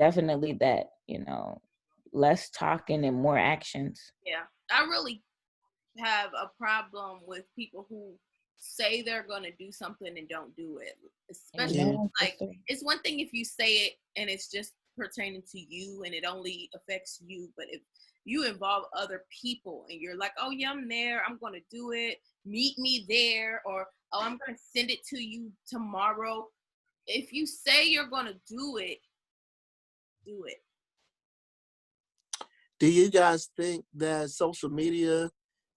definitely that, less talking and more actions. Yeah, I really have a problem with people who say they're going to do something and don't do it. Especially it's one thing if you say it and it's just pertaining to you and it only affects you, but if you involve other people and you're like, oh yeah, I'm there, I'm going to do it, meet me there, or oh, I'm going to send it to you tomorrow. If you say you're going to do it, do it. Do you guys think that social media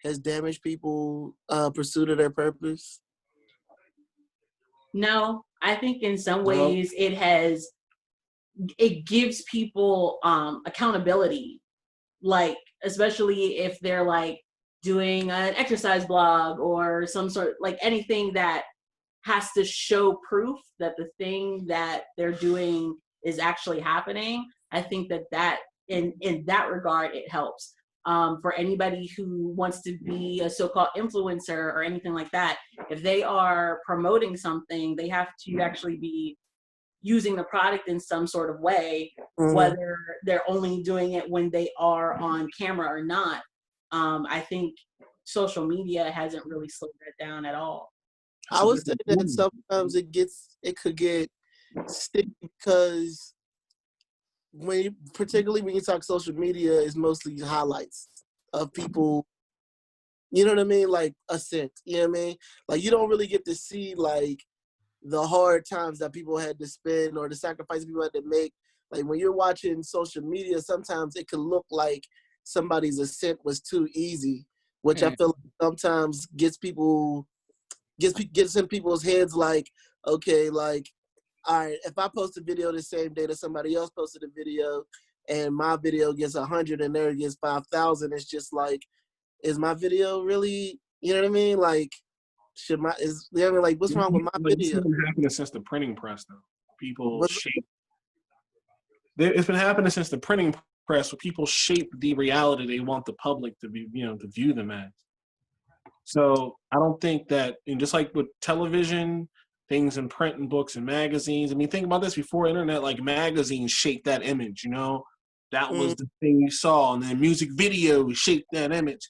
has damaged people's pursuit of their purpose? No, I think in some ways it gives people accountability, like especially if they're like doing an exercise blog or some sort, like anything that has to show proof that the thing that they're doing is actually happening. I think that in that regard it helps. For anybody who wants to be a so-called influencer or anything like that, if they are promoting something, they have to actually be using the product in some sort of way, whether they're only doing it when they are on camera or not. I think social media hasn't really slowed that down at all. I would say that sometimes it could get sticky because particularly when you talk social media, is mostly highlights of people. You know what I mean? Like ascent. You know what I mean? Like you don't really get to see like the hard times that people had to spend or the sacrifices people had to make. Like when you're watching social media, sometimes it can look like somebody's ascent was too easy, which I feel like sometimes gets in people's heads like, okay, like, all right, if I post a video the same day that somebody else posted a video and my video gets 100 and theirs gets 5,000, it's just like, is my video really, you know what I mean? Like, like, what's wrong with my video? It's been happening since the printing press, though. It's been happening since the printing press, where people shape the reality they want the public to be, to view them as. So I don't think that, and just like with television, things in print and books and magazines. I mean, think about this: before internet, like magazines shaped that image. That was the thing you saw, and then music videos shaped that image.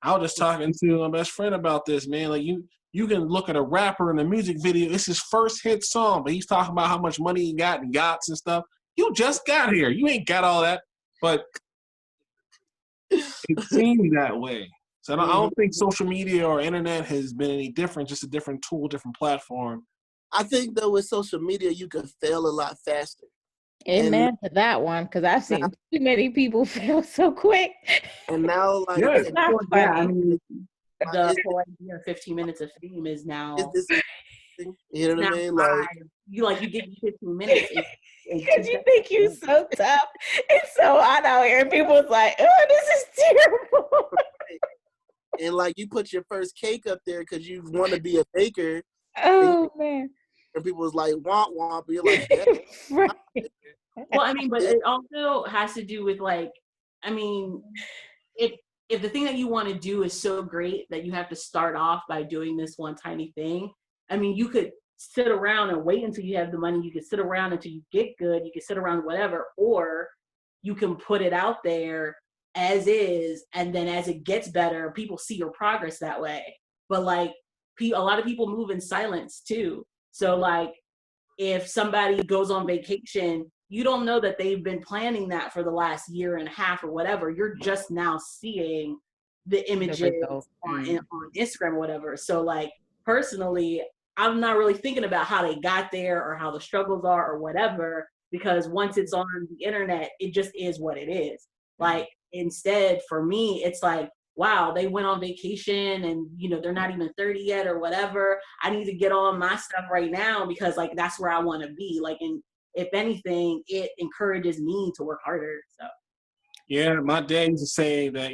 I was just talking to my best friend about this, man. Like you can look at a rapper in a music video. It's his first hit song, but he's talking about how much money he got and yachts and stuff. You just got here. You ain't got all that, but it seemed that way. So I don't think social media or internet has been any different, just a different tool, different platform. I think, though, with social media, you can fail a lot faster. Amen to that one, because I've seen too many people fail so quick. And now, like, it's not funny. I mean, the whole idea of 15 minutes of fame is now. You know what I mean? Like you get 15 minutes. Because you think you're so tough and so hot out here, and people's like, "Oh, this is terrible." And like you put your first cake up there because you want to be a baker. Oh man! And people was like, "Womp womp." You're like, right. Well, I mean, but it also has to do with like, I mean, if the thing that you want to do is so great that you have to start off by doing this one tiny thing, I mean, you could sit around and wait until you have the money. You could sit around until you get good. You could sit around whatever, or you can put it out there as is, and then as it gets better, people see your progress that way. But like, a lot of people move in silence too. So like, if somebody goes on vacation, you don't know that they've been planning that for the last year and a half or whatever. You're just now seeing the images on Instagram or whatever. So like, personally, I'm not really thinking about how they got there or how the struggles are or whatever, because once it's on the internet, it just is what it is. Like, instead, for me, it's like, wow, they went on vacation and, they're not even 30 yet or whatever. I need to get on my stuff right now because, like, that's where I want to be. Like, and if anything, it encourages me to work harder. So. Yeah, my dad used to say that,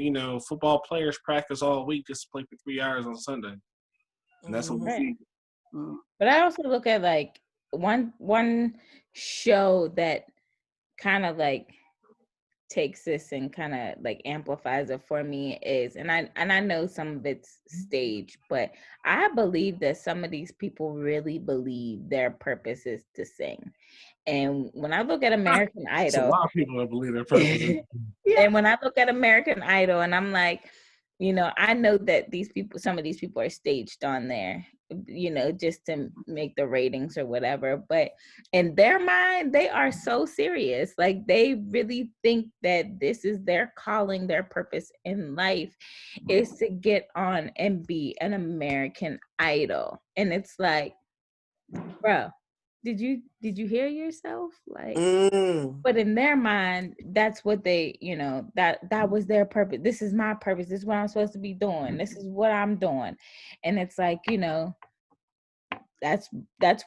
football players practice all week just to play for 3 hours on Sunday. And that's what we see. But I also look at, like, one show that kind of, like, takes this and kind of like amplifies it for me is, and I know some of it's staged, but I believe that some of these people really believe their purpose is to sing. And when I look at American It's a Idol, lot of people that believe their purpose. and when I look at American Idol, and I'm like, you know, I know that these people, some of these people are staged on there, you know, just to make the ratings or whatever. But in their mind, they are so serious. Like they really think that this is their calling, their purpose in life is to get on and be an American Idol. And it's like, bro, did you hear yourself? Like, but in their mind, that's what they, you know, that was their purpose. This is my purpose. This is what I'm supposed to be doing. This is what I'm doing. And it's like, you know, that's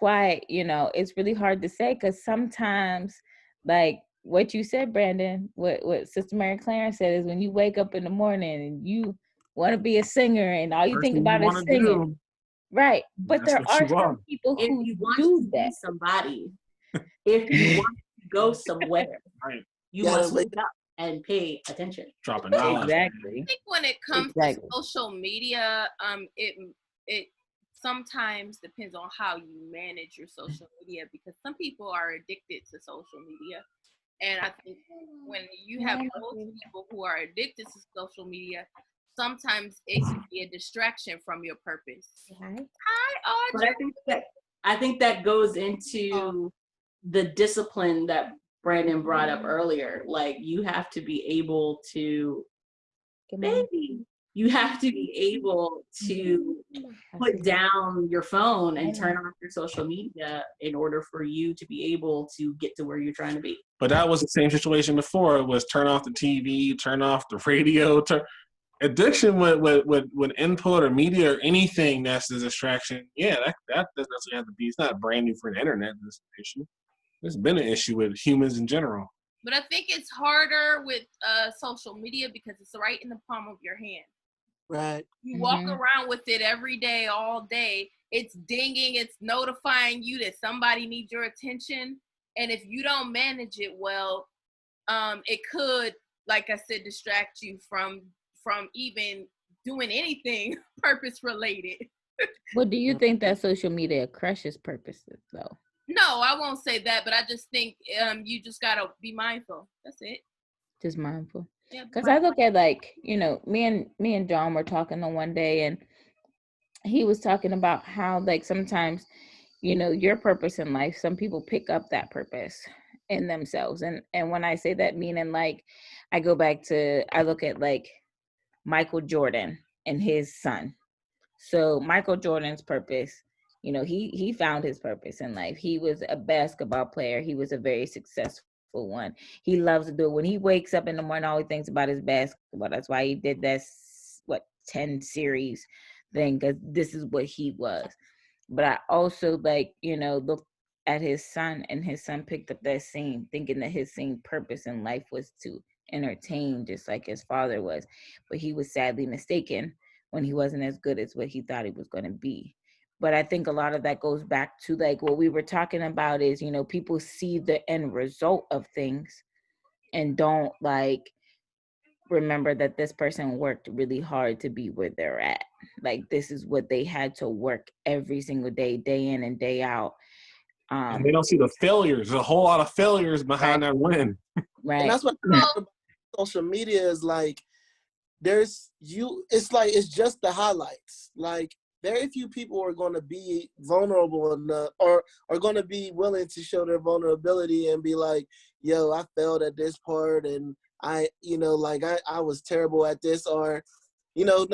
why, you know, it's really hard to say, because sometimes, like what you said, Brandon, what Sister Mary Clarence said is when you wake up in the morning and you want to be a singer and all you think about is singing. Right. But there are some people who if you want do to that. be somebody, if you want to go somewhere, Right. you must wake up and pay attention. Dropping knowledge. Exactly. I think when it comes to social media, it sometimes depends on how you manage your social media, because some people are addicted to social media. And I think when you have those people who are addicted to social media, sometimes it can be a distraction from your purpose. Hi, Audrey. But I think that goes into the discipline that Brandon brought up earlier. Like you have to be able to, you have to be able to put down your phone and turn off your social media in order for you to be able to get to where you're trying to be. But that was the same situation before. It was turn off the TV, turn off the radio. Addiction with input or media or anything that's a distraction. Yeah, that doesn't have to be. It's not brand new for the internet. This issue. There's been an issue with humans in general. But I think it's harder with social media because it's right in the palm of your hand. Right. You walk around with it every day, all day. It's dinging, it's notifying you that somebody needs your attention. And if you don't manage it well, it could, like I said, distract you from even doing anything purpose related. Well, do you think that social media crushes purposes though? No, I won't say that, but I just think you just gotta be mindful. That's it. Just mindful. Yeah, because I look at, like, you know, me and John were talking on one day, and he was talking about how, like, sometimes, you know, your purpose in life, some people pick up that purpose in themselves. And when I say that, meaning, like, I look at like Michael Jordan and his son. So Michael Jordan's purpose, you know, he found his purpose in life. He was a basketball player. He was a very successful one. He loves to do it. When he wakes up in the morning, all he thinks about is basketball. That's why he did that 10 series thing, because this is what he was. But I also, like, you know, look at his son, and his son picked up that same, thinking that his same purpose in life was to entertain, just like his father was. But he was sadly mistaken when he wasn't as good as what he thought he was going to be. But I think a lot of that goes back to, like, what we were talking about is, you know, people see the end result of things and don't, like, remember that this person worked really hard to be where they're at. Like, this is what they had to work every single day, day in and day out. And they don't see the failures. There's a whole lot of failures behind that win. Right. And that's what social media is like. It's like, it's just the highlights. Like, very few people are going to be vulnerable enough or are going to be willing to show their vulnerability and be like, yo, I failed at this part, and I was terrible at this, or, you know,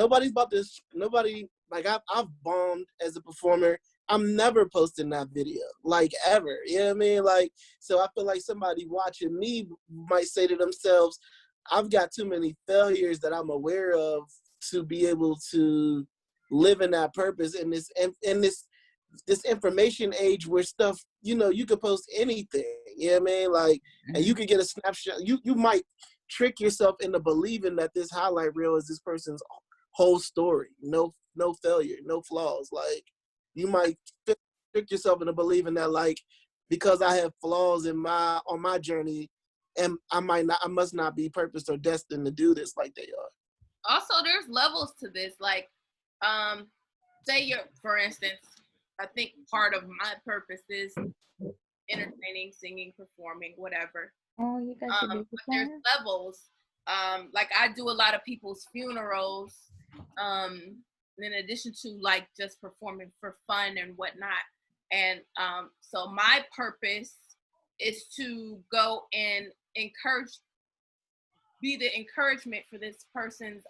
I've bombed as a performer. I'm never posting that video, like, ever. You know what I mean? Like, so I feel like somebody watching me might say to themselves, I've got too many failures that I'm aware of to be able to live in that purpose in this information age where stuff, you know, you could post anything. You know what I mean? Like, and you could get a snapshot. You might trick yourself into believing that this highlight reel is this person's whole story. No failure, no flaws. Like, you might trick yourself into believing that, like, because I have flaws on my journey, and I must not be purposed or destined to do this like they are. Also, there's levels to this. Like, say for instance, I think part of my purpose is entertaining, singing, performing, whatever. Oh, you got your But there's levels. Like I do a lot of people's funerals, in addition to like just performing for fun and whatnot. And so my purpose is to go and be the encouragement for this person's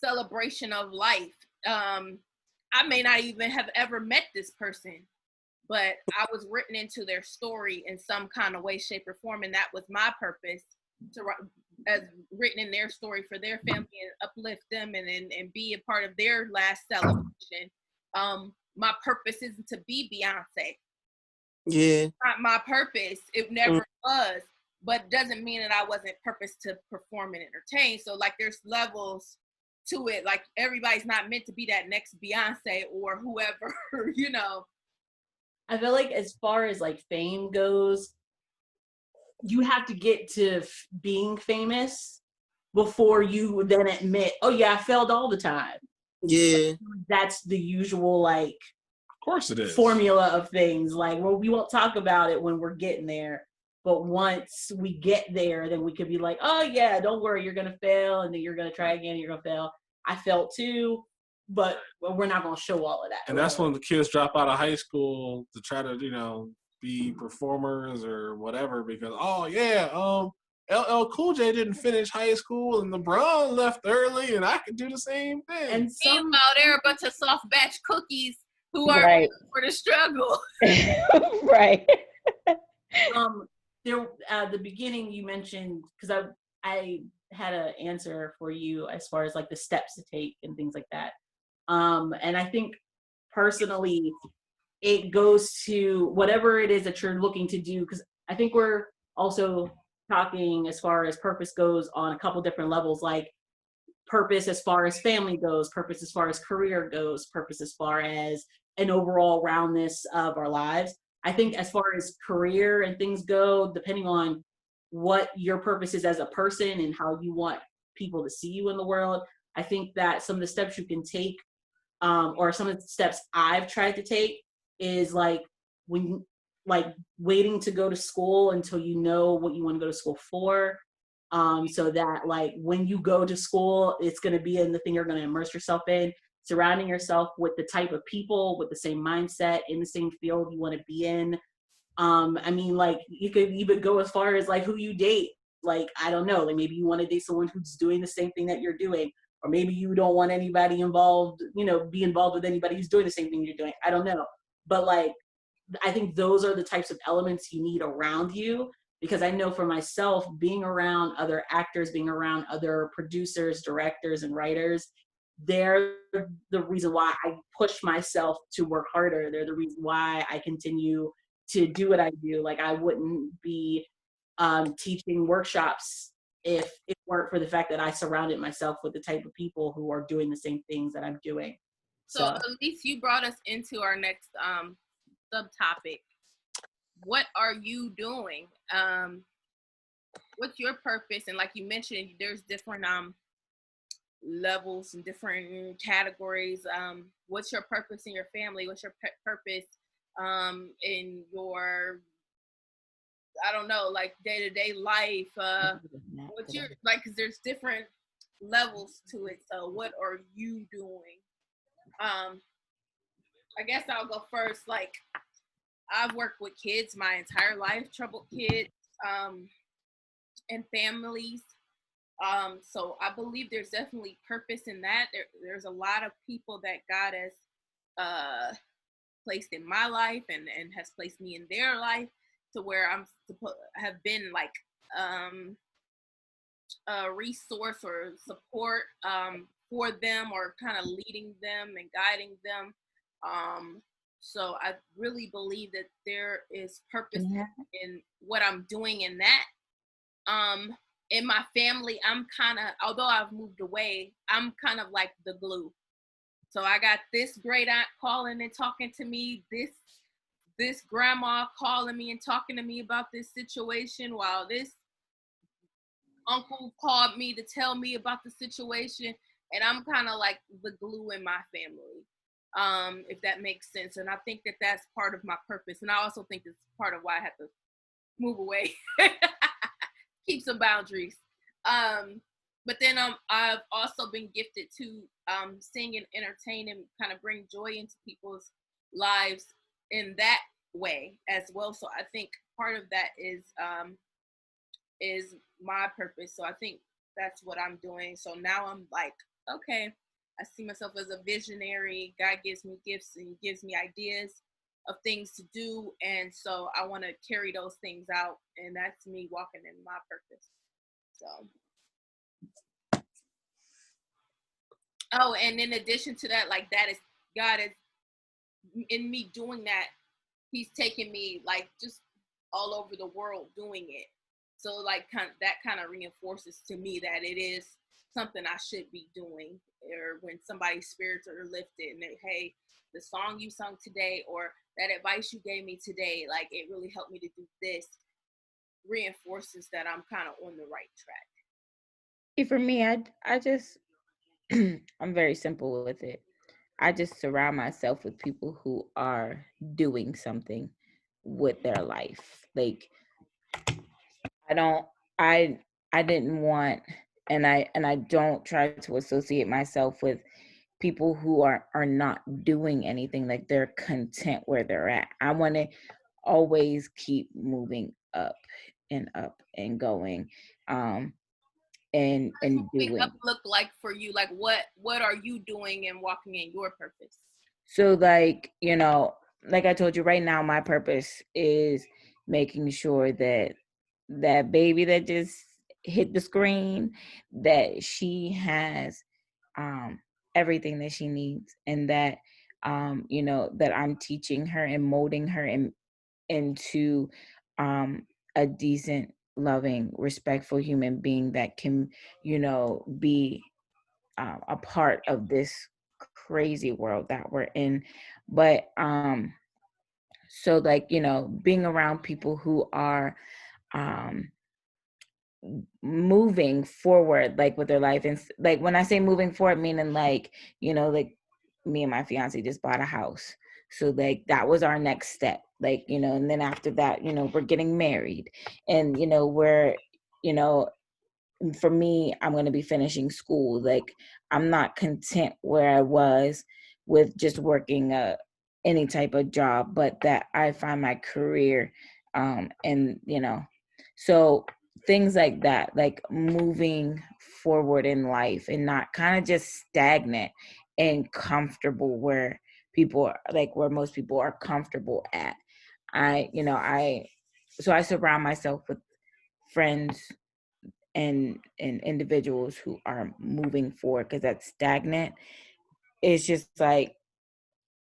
celebration of life. I may not even have ever met this person, but I was written into their story in some kind of way, shape, or form, and that was my purpose, as written in their story for their family, and uplift them and be a part of their last celebration. My purpose isn't to be Beyonce. Yeah. Not my purpose. It never was, but doesn't mean that I wasn't purposed to perform and entertain. So like there's levels to it. Like everybody's not meant to be that next Beyonce or whoever, you know. I feel like as far as like fame goes, you have to get to being famous before you then admit, oh yeah, I failed all the time. Yeah. That's the usual, like, of course it is, formula of things. Like, well, we won't talk about it when we're getting there, but once we get there, then we could be like, oh yeah, don't worry, you're gonna fail, and then you're gonna try again, and you're gonna fail. I failed too, but we're not gonna show all of that. And that's when the kids drop out of high school to try to, you know, be performers or whatever, because oh yeah, LL Cool J didn't finish high school and LeBron left early, and I could do the same thing. And meanwhile, there are a bunch of soft batch cookies who are right for the struggle. right. There at the beginning you mentioned, because I had an answer for you as far as like the steps to take and things like that. And I think personally, it goes to whatever it is that you're looking to do, because I think we're also talking as far as purpose goes on a couple different levels, like purpose as far as family goes, purpose as far as career goes, purpose as far as an overall roundness of our lives. I think as far as career and things go, depending on what your purpose is as a person and how you want people to see you in the world, I think that some of the steps you can take, or some of the steps I've tried to take, is like waiting to go to school until you know what you want to go to school for, so that like when you go to school, it's going to be in the thing you're going to immerse yourself in, surrounding yourself with the type of people with the same mindset in the same field you want to be in. I mean, like you could even go as far as like who you date. Like, I don't know, like maybe you want to date someone who's doing the same thing that you're doing, or maybe you don't want anybody involved, you know, be involved with anybody who's doing the same thing you're doing. I don't know. But like, I think those are the types of elements you need around you, because I know for myself, being around other actors, being around other producers, directors, and writers, they're the reason why I push myself to work harder. They're the reason why I continue to do what I do. Like I wouldn't be teaching workshops if it weren't for the fact that I surrounded myself with the type of people who are doing the same things that I'm doing. So at least you brought us into our next subtopic. What are you doing? What's your purpose? And like you mentioned, there's different levels and different categories. What's your purpose in your family? What's your purpose in your, I don't know, like day-to-day life? What's your, like, because there's different levels to it. So what are you doing? I guess I'll go first. Like, I've worked with kids my entire life, troubled kids, and families. So I believe there's definitely purpose in that. There's a lot of people that God has placed in my life and has placed me in their life, to where I'm have been like a resource or support for them, or kind of leading them and guiding them. So I really believe that there is purpose in what I'm doing in that. In my family, I'm kind of, although I've moved away, I'm kind of like the glue. So I got this great aunt calling and talking to me, this this grandma calling me and talking to me about this situation while this uncle called me to tell me about the situation, and I'm kind of like the glue in my family, if that makes sense. And I think that that's part of my purpose, and I also think it's part of why I have to move away, keep some boundaries. But then I've also been gifted to sing and entertain and kind of bring joy into people's lives in that way as well. So I think part of that is my purpose. So I think that's what I'm doing. So now I'm like, okay, I see myself as a visionary. God gives me gifts and he gives me ideas of things to do. And so I want to carry those things out. And that's me walking in my purpose. So. Oh, and in addition to that, like that is God is in me doing that. He's taking me like just all over the world doing it. So like that kind of reinforces to me that it is something I should be doing. Or when somebody's spirits are lifted and they, hey, the song you sung today or that advice you gave me today, like it really helped me to do this, reinforces that I'm kind of on the right track. For me, I just I'm very simple with it. I just surround myself with people who are doing something with their life. Like I didn't want, and I don't try to associate myself with people who are not doing anything. Like they're content where they're at. I want to always keep moving up and going. And doing. Up look like for you? Like what are you doing and walking in your purpose? So like, like I told you, right now my purpose is making sure that that baby that just hit the screen, that she has everything that she needs, and that that I'm teaching her and molding her into a decent, loving, respectful human being that can be a part of this crazy world that we're in. But so like being around people who are moving forward like with their life, and like when I say moving forward, meaning like like me and my fiance just bought a house, so like that was our next step, like and then after that we're getting married, and we're for me, I'm going to be finishing school. Like I'm not content where I was with just working any type of job, but that I find my career, and so things like that, like moving forward in life and not kind of just stagnant and comfortable where people are, like where most people are comfortable at. So I surround myself with friends and individuals who are moving forward, because that stagnant is just like,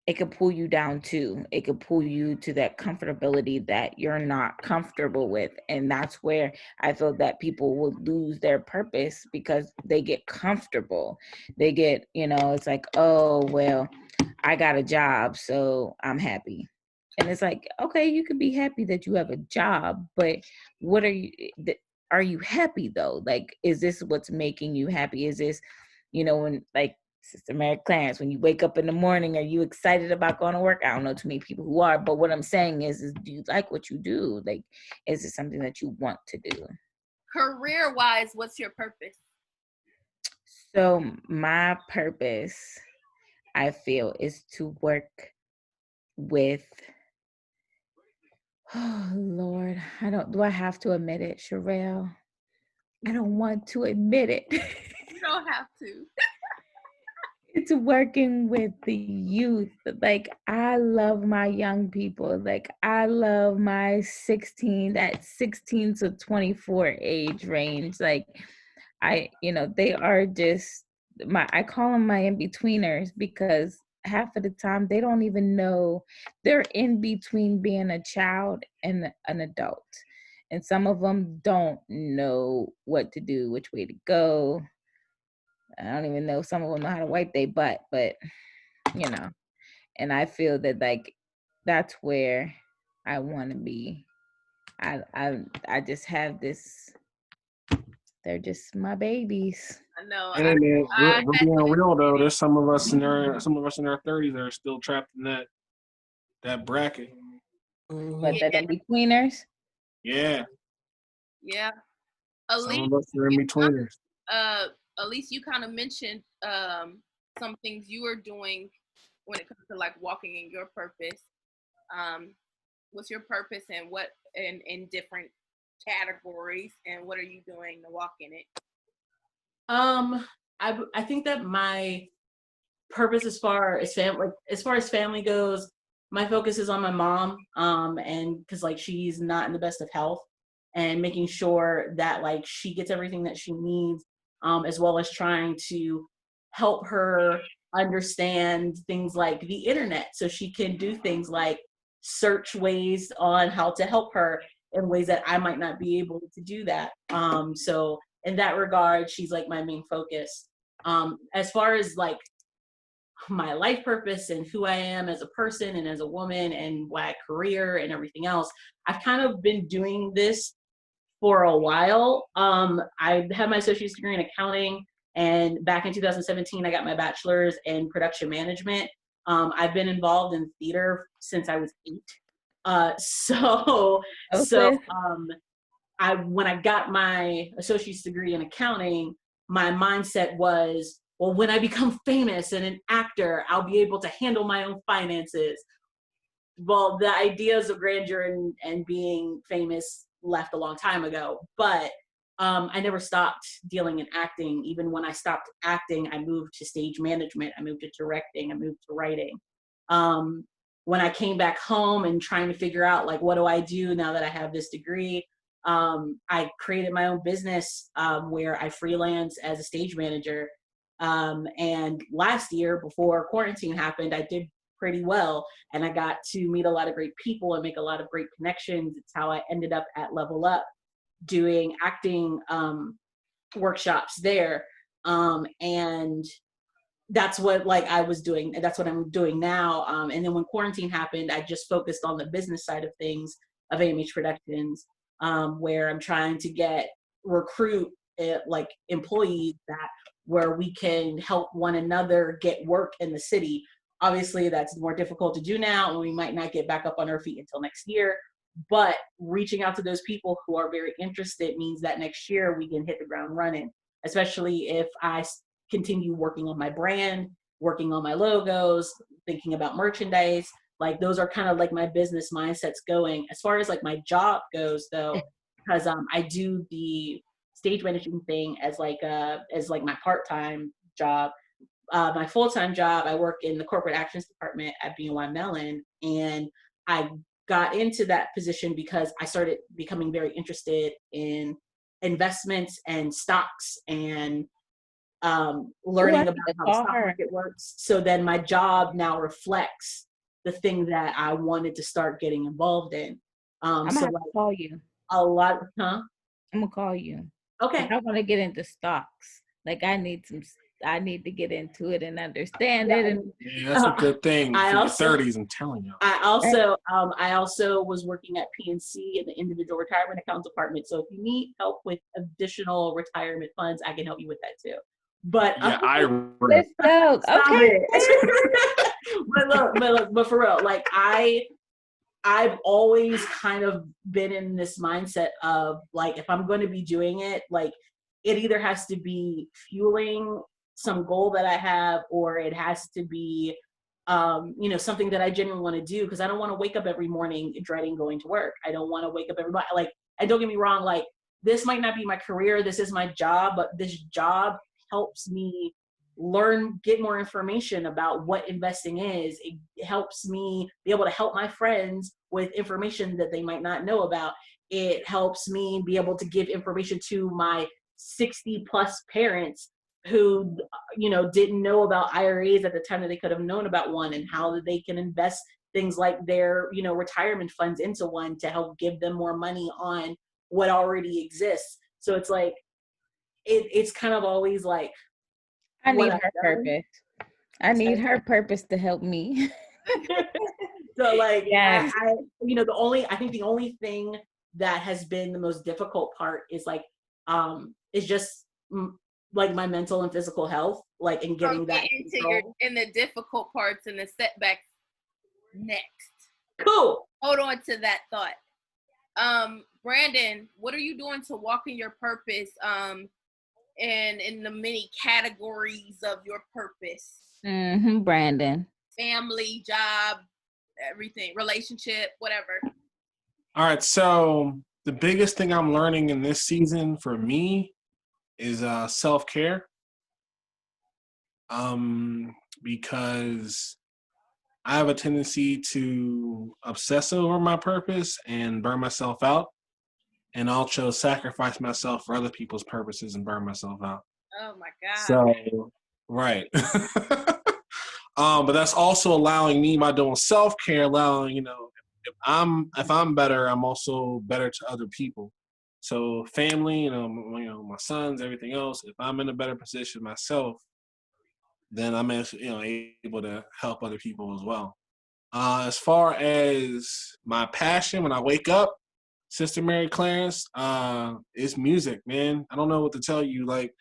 it could pull you down too. It could pull you to that comfortability that you're not comfortable with. And that's where I feel that people will lose their purpose, because they get comfortable. They get, it's like, oh, well, I got a job, so I'm happy. And it's like, okay, you could be happy that you have a job, but what are you happy though? Like, is this what's making you happy? Is this, when like Sister Mary Clarence, when you wake up in the morning, are you excited about going to work? I don't know too many people who are, but what I'm saying is do you like what you do? Like, is it something that you want to do? Career-wise, what's your purpose? So my purpose, I feel, is to work with, oh Lord, do I have to admit it, Sherelle? I don't want to admit it. You don't have to. It's working with the youth. Like, I love my young people. Like, I love my 16 to 24 age range. Like, they are just I call them my in-betweeners, because half of the time they don't even know they're in between being a child and an adult. And some of them don't know what to do, which way to go. I don't even know if some of them know how to wipe their butt, but and I feel that like that's where I want to be. I just have this. They're just my babies. I know. Hey man, we're being real though. There's some of us in our 30s that are still trapped in that bracket. But they're the betweeners. Yeah. Yeah. Some of us are in betweeners. Elise, you kind of mentioned some things you are doing when it comes to like walking in your purpose. What's your purpose and what in different categories, and what are you doing to walk in it? I think that my purpose as far as family goes, my focus is on my mom, and because like she's not in the best of health, and making sure that like she gets everything that she needs, as well as trying to help her understand things like the internet so she can do things like search ways on how to help her in ways that I might not be able to do that. So in that regard, she's like my main focus. As far as like my life purpose and who I am as a person and as a woman and my career and everything else, I've kind of been doing this for a while. I have my associate's degree in accounting, and back in 2017, I got my bachelor's in production management. I've been involved in theater since I was 8. When I got my associate's degree in accounting, my mindset was, well, when I become famous and an actor, I'll be able to handle my own finances. Well, the ideas of grandeur and being famous left a long time ago, but I never stopped dealing in acting. Even when I stopped acting, I moved to stage management, I moved to directing, I moved to writing. When I came back home and trying to figure out like, what do I do now that I have this degree? I created my own business where I freelance as a stage manager. And last year, before quarantine happened, I did pretty well, and I got to meet a lot of great people and make a lot of great connections. It's how I ended up at Level Up doing acting workshops there. And that's what like I was doing. That's what I'm doing now. And then when quarantine happened, I just focused on the business side of things of AMH Productions, where I'm trying to recruit like employees where we can help one another get work in the city. Obviously, that's more difficult to do now, and we might not get back up on our feet until next year. But reaching out to those people who are very interested means that next year we can hit the ground running, especially if I continue working on my brand, working on my logos, thinking about merchandise. Like those are kind of like my business mindsets going. As far as like my job goes though, because I do the stage management thing as like my part-time job. My full-time job, I work in the corporate actions department at BNY Mellon, and I got into that position because I started becoming very interested in investments and stocks and learning about how the stock market works. So then my job now reflects the thing that I wanted to start getting involved in. I'm gonna have to call you. A lot, huh? I'm gonna call you. Okay. I want to get into stocks. Like I need to get into it and understand it. And yeah, that's a good thing for your 30s. I'm telling you. I also was working at PNC in the individual retirement account department. So if you need help with additional retirement funds, I can help you with that too. But yeah, let's go. Okay. but for real, like I've always kind of been in this mindset of like, if I'm going to be doing it, like it either has to be fueling some goal that I have, or it has to be, something that I genuinely want to do. Cause I don't want to wake up every morning dreading going to work. I don't want to wake up everybody and don't get me wrong, like this might not be my career. This is my job, but this job helps me get more information about what investing is. It helps me be able to help my friends with information that they might not know about. It helps me be able to give information to my 60 plus parents who, didn't know about IRAs at the time that they could have known about one, and how they can invest things like their, retirement funds into one to help give them more money on what already exists. So it's like, it's kind of always like, I need her purpose. I need her purpose to help me. So like, Yes. I think the only thing that has been the most difficult part is like, is just like my mental and physical health, like in getting that control. In the difficult parts and the setbacks next. Cool. Hold on to that thought. Brandon, what are you doing to walk in your purpose? And in the many categories of your purpose. Brandon. Family, job, everything, relationship, whatever. All right, so the biggest thing I'm learning in this season for me is self-care. Because I have a tendency to obsess over my purpose and burn myself out, and also sacrifice myself for other people's purposes and burn myself out. Oh my God. So, right. But that's also allowing me by doing self-care, allowing, if I'm better, I'm also better to other people. So family, my sons, everything else, if I'm in a better position myself, then I'm able to help other people as well. As far as my passion, when I wake up, Sister Mary Clarence, it's music, man. I don't know what to tell you. Like,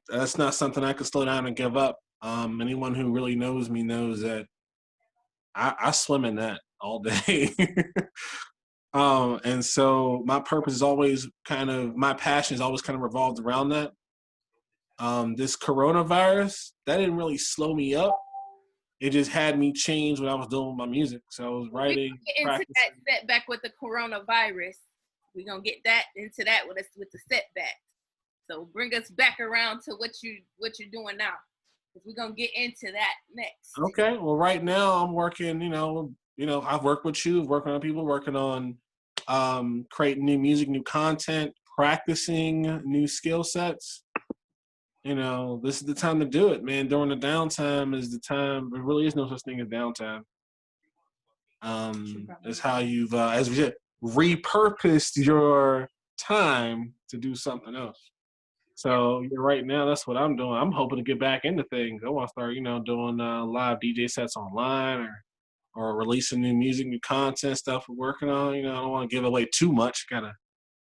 that's not something I could slow down and give up. Anyone who really knows me knows that I swim in that all day. And so my purpose is always my passion is always kind of revolved around that. This coronavirus, that didn't really slow me up. It just had me change what I was doing with my music. So I was writing. We get into that setback with the coronavirus. We're gonna get into that with the setback. So bring us back around to what you're doing now. Because we're gonna get into that next. Okay. Well, right now I'm working, I've worked with you, working on people, working on creating new music, new content, practicing new skill sets. This is the time to do it, man. During the downtime is the time. There really is no such thing as downtime. It's how you've, as we said, repurposed your time to do something else. So right now, that's what I'm doing. I'm hoping to get back into things. I want to start, doing live DJ sets online or releasing new music, new content stuff we're working on. I don't want to give away too much.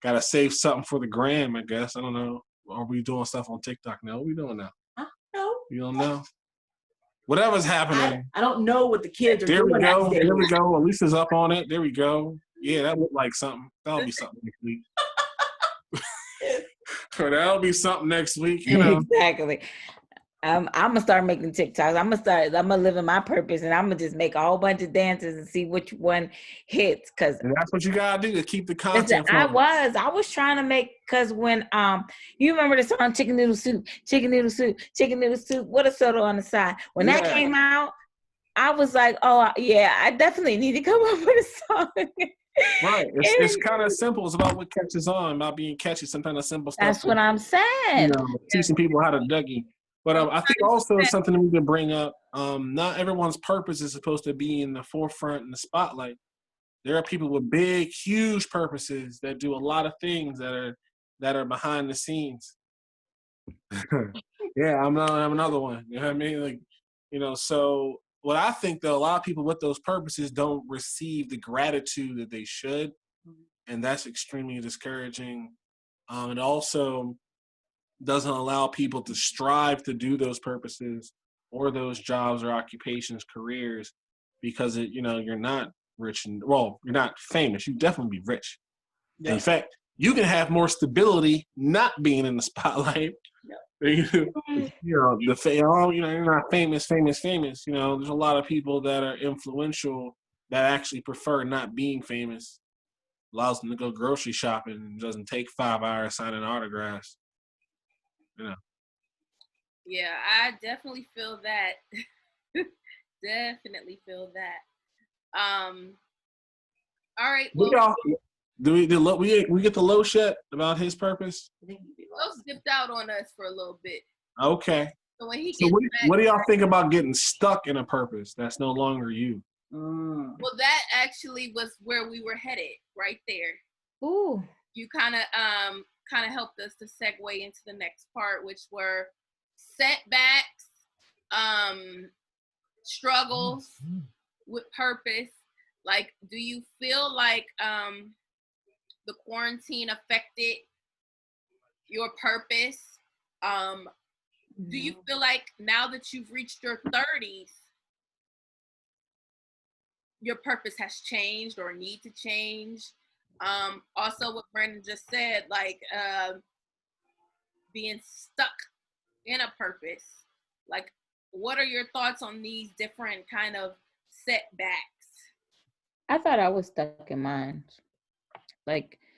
Gotta save something for the gram, I guess. I don't know. Are we doing stuff on TikTok now? What are we doing now? No. You don't know? Whatever's happening. I don't know what the kids are doing. There we go. Elisa's up on it. There we go. Yeah, that looked like something. That'll be something next week. That'll be something next week, Exactly. I'm gonna start making TikToks. I'm gonna live in my purpose, and I'm gonna just make a whole bunch of dances and see which one hits. Cause that's what you gotta do to keep the content. I was trying to make, cause when you remember the song Chicken Noodle Soup, Chicken Noodle Soup, Chicken Noodle Soup, what a soda on the side. When that came out, I was like, oh yeah, I definitely need to come up with a song. Right. It's kind of simple. It's about what catches on, about being catchy. Sometimes the simple stuff. That's what I'm saying. Teaching people how to Dougie. But I think also something we can bring up. Not everyone's purpose is supposed to be in the forefront in the spotlight. There are people with big, huge purposes that do a lot of things that are behind the scenes. Yeah, I'm another one. You know what I mean? So what I think, though, a lot of people with those purposes don't receive the gratitude that they should, and that's extremely discouraging. It also doesn't allow people to strive to do those purposes or those jobs or occupations, careers, because you're not rich you're not famous. You definitely be rich. Yeah. In fact, you can have more stability not being in the spotlight. Yeah. You're not famous. There's a lot of people that are influential that actually prefer not being famous. Allows them to go grocery shopping and doesn't take 5 hours signing autographs. Yeah, I definitely feel that. Definitely feel that. All right. Well, we get the low shit about his purpose? Lowe's dipped out on us for a little bit. Okay. So when he gets back, what do y'all think about getting stuck in a purpose that's no longer you? Well, that actually was where we were headed, right there. Ooh. You kind of helped us to segue into the next part, which were setbacks, struggles, with purpose. Like, do you feel like the quarantine affected your purpose? Do you feel like now that you've reached your 30s, your purpose has changed or need to change? Also, what Brandon just said, like being stuck in a purpose. Like, what are your thoughts on these different kind of setbacks? I thought I was stuck in mine. Like,